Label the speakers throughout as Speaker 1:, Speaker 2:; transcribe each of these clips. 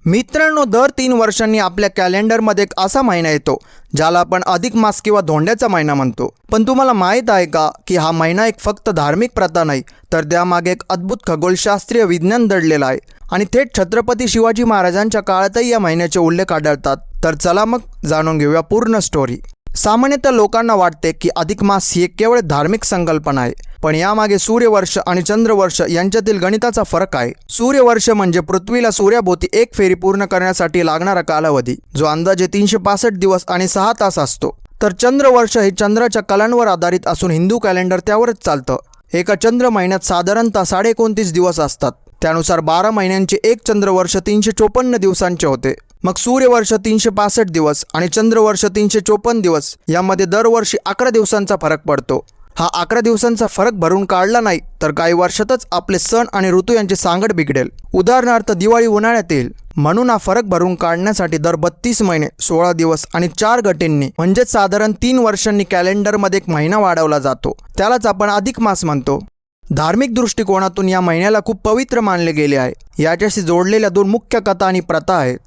Speaker 1: मित्रांनो, दर 3 वर्षांनी आपल्या कॅलेंडरमध्ये एक असा महिना येतो ज्याला आपण अधिक मास किंवा धोंड्याचा महिना म्हणतो। पण तुम्हाला माहीत आहे का की हा महिना एक फक्त धार्मिक प्रथा नाही, तर त्यामागे एक अद्भुत खगोलशास्त्रीय विज्ञान दडलेलं आहे आणि थेट छत्रपती शिवाजी महाराजांच्या काळातही या महिन्याचे उल्लेख आढळतात। तर चला मग जाणून घेऊया पूर्ण स्टोरी। सामान्यतः लोकांना वाटते की अधिक मास ही केवळ धार्मिक संकल्पना आहे, पण यामागे सूर्यवर्ष आणि चंद्रवर्ष यांच्यातील गणिताचा फरक आहे। सूर्यवर्ष म्हणजे पृथ्वीला सूर्याभोवती एक फेरी पूर्ण करण्यासाठी लागणारा कालावधी, जो अंदाजे 365 दिवस आणि 6 तास असतो। तर चंद्रवर्ष हे चंद्राच्या कलांवर आधारित असून हिंदू कॅलेंडर त्यावरच चालतं। एका चंद्र महिन्यात साधारणतः 29.5 दिवस असतात। त्यानुसार 12 महिन्यांचे एक चंद्रवर्ष 354 दिवसांचे होते। मग सूर्यवर्ष 365 दिवस आणि चंद्रवर्ष 354 दिवस यामध्ये दरवर्षी 11 दिवसांचा फरक पडतो। हा 11 दिवसांचा फरक भरून काढला नाही तर काही वर्षातच आपले सण आणि ऋतू यांची सांगड बिघडेल। उदाहरणार्थ दिवाळी उन्हाळ्यात येईल, म्हणून हा फरक भरून काढण्यासाठी दर 32 महिने 16 दिवस आणि 4 गटींनी म्हणजेच साधारण 3 वर्षांनी कॅलेंडरमध्ये एक महिना वाढवला जातो। त्यालाच आपण अधिक मास म्हणतो। धार्मिक दृष्टिकोनातून या महिन्याला खूप पवित्र मानले गेले आहे। याच्याशी जोडलेल्या 2 मुख्य कथा आणि प्रथा आहेत।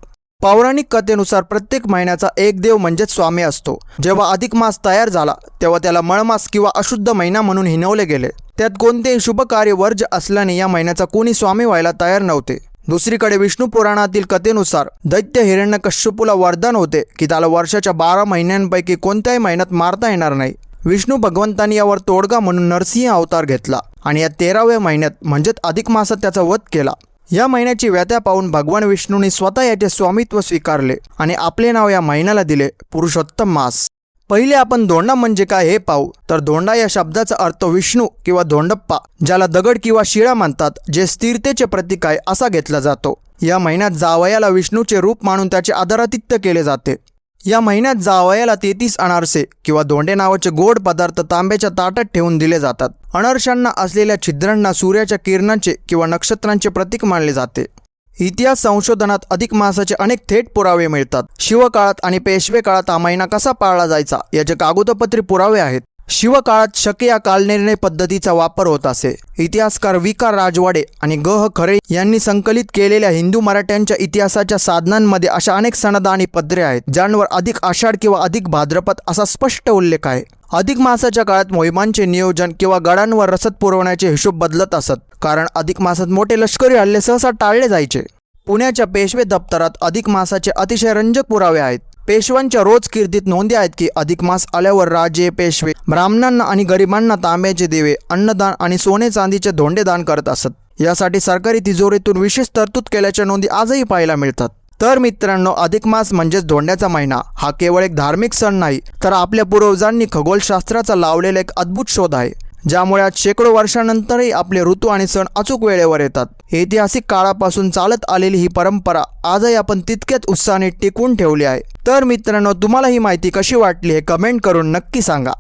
Speaker 1: पौराणिक कथेनुसार प्रत्येक महिन्याचा एक देव म्हणजेच स्वामी असतो। जेव्हा अधिक मास तयार झाला तेव्हा त्याला मळमास किंवा अशुद्ध महिना म्हणून हिणवले गेले। त्यात कोणतेही शुभ कार्य वर्ज्य असल्याने या महिन्याचा कोणी स्वामी व्हायला तयार नव्हते। दुसरीकडे विष्णू पुराणातील कथेनुसार दैत्य हिरण्यकश्यपूला वरदान होते की त्याला वर्षाच्या 12 महिन्यांपैकी कोणत्याही महिन्यात मारता येणार नाही। विष्णू भगवंतांनी यावर तोडगा म्हणून नरसिंह अवतार घेतला आणि या 13व्या महिन्यात म्हणजेच अधिक मासात त्याचा वध केला। या महिन्याची व्यथा पाहून भगवान विष्णूंनी स्वतः याचे स्वामित्व स्वीकारले आणि आपले नाव या महिन्याला दिले पुरुषोत्तम मास। पहिले आपण धोंडा म्हणजे काय हे पाहू। तर धोंडा या शब्दाचा अर्थ विष्णू किंवा धोंडप्पा, ज्याला दगड किंवा शिळा म्हणतात, जे स्थिरतेचे प्रतीक आहे असा घेतला जातो। या महिन्यात जावयाला विष्णूचे रूप मानून त्याचे आदरातिथ्य केले जाते। या महिन्यात जावयाला 33 अनारसे किंवा धोंडे नावाचे गोड पदार्थ तांब्याच्या ताटात ठेवून दिले जातात। अनारशांना असलेल्या छिद्रांना सूर्याच्या किरणांचे किंवा नक्षत्रांचे प्रतीक मानले जाते। इतिहास संशोधनात अधिक मासाचे अनेक थेट पुरावे मिळतात। शिवकाळात आणि पेशवे काळात हा महिना कसा पाळला जायचा याचे कागदोपत्री पुरावे आहेत। शिवकाळात शके या कालनिर्णय पद्धतीचा वापर होत असे। इतिहासकार विकार राजवाडे आणि ग. खरे यांनी संकलित केलेल्या हिंदू मराठ्यांच्या इतिहासाच्या साधनांमध्ये अशा अनेक सनद आणि पत्रे आहेत, ज्यांवर अधिक आषाढ किंवा अधिक भाद्रपद असा स्पष्ट उल्लेख आहे। अधिक मासाच्या काळात मोहिमांचे नियोजन किंवा गडांवर रसद पुरवण्याचे हिशोब बदलत असत, कारण अधिक मासात मोठे लष्करी हल्ले सहसा टाळले जायचे। पुण्याच्या पेशवे दप्तरात अधिक मासाचे अतिशय रंजक पुरावे आहेत। पेशव्यांच्या रोज कीर्तीत नोंदी आहेत की अधिक मास आल्यावर राजे पेशवे ब्राह्मणांना आणि गरिबांना तांब्याचे दिवे, अन्नदान आणि सोने चांदीचे धोंडे दान करत असत। यासाठी सरकारी तिजोरीतून विशेष तरतूद केल्याच्या नोंदी आजही पाहायला मिळतात। तर मित्रांनो, अधिक मास म्हणजेच धोंड्याचा महिना हा केवळ एक धार्मिक सण नाही, तर आपल्या पूर्वजांनी खगोलशास्त्राचा लावलेला एक अद्भुत शोध आहे, ज्यामुळे आज शेकडो वर्षांनंतरही आपले ऋतू आणि सण अचूक वेळेवर येतात। ऐतिहासिक काळापासून चालत आलेली ही परंपरा आजही आपण तितक्याच उत्साहाने टिकवून ठेवली आहे। तर मित्रांनो, तुम्हाला ही माहिती कशी वाटली हे कमेंट करून नक्की सांगा।